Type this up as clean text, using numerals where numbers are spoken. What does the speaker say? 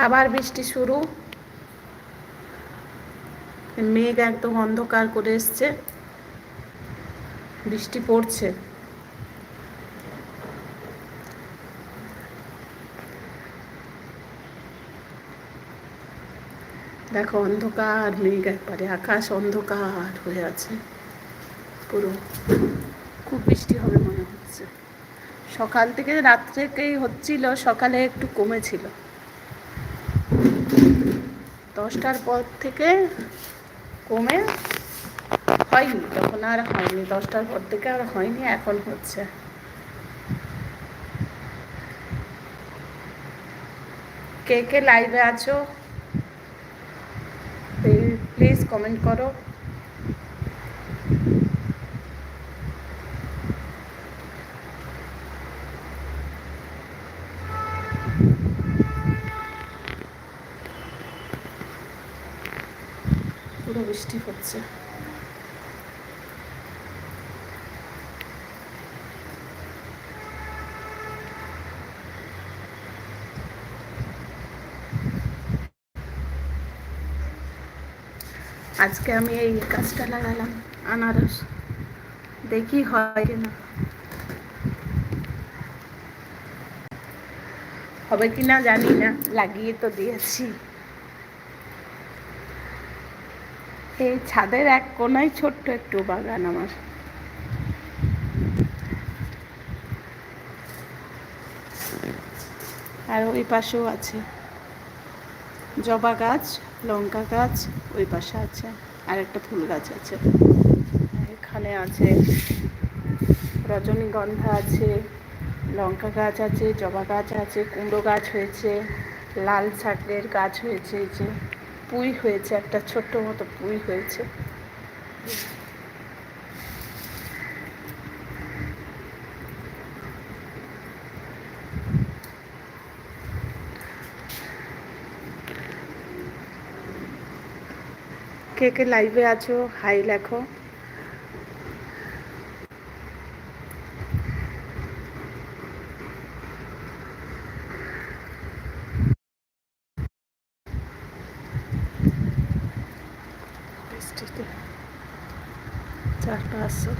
আবার বৃষ্টি শুরু। মেঘ একদম অন্ধকার করে এসছে, বৃষ্টি পড়ছে। দেখো অন্ধকার মেঘ, একবারে আকাশ অন্ধকার হয়ে আছে পুরো। খুব বৃষ্টি হবে মনে হচ্ছে। সকাল থেকে রাত্রেকেই হচ্ছিল, সকালে একটু কমেছিল, 10টার পর থেকে কমে হয়নি, তখন আর হয়নি, 10টার পর থেকে আর হয়নি, এখন হচ্ছে। কে কে লাইভে আছো প্লিজ কমেন্ট করো। পুরো বৃষ্টি হচ্ছে। আজকে আমি এই গাছটা লাগালাম, আনারস, দেখি হয় কিনা, হবে কিনা জানি না, লাগিয়ে তো দিয়েছি। এই ছাদের এক কোনায় ছোট্ট একটু বাগান আমার। আর ওই পাশেও আছে জবা গাছ, লঙ্কা গাছ, ওই পাশে আছে আর একটা ফুল গাছ আছে। এখানে আছে রজনীগন্ধা আছে, লঙ্কা গাছ আছে, জবা গাছ আছে, কুমড়ো গাছ হয়েছে, লাল শাকের গাছ হয়েছে, এই যে পুঁই হয়েছে, একটা ছোট্ট মতো পুঁই হয়েছে। কে কে লাইভে আছো হাই লেখো। বৃষ্টিতে চারপাশে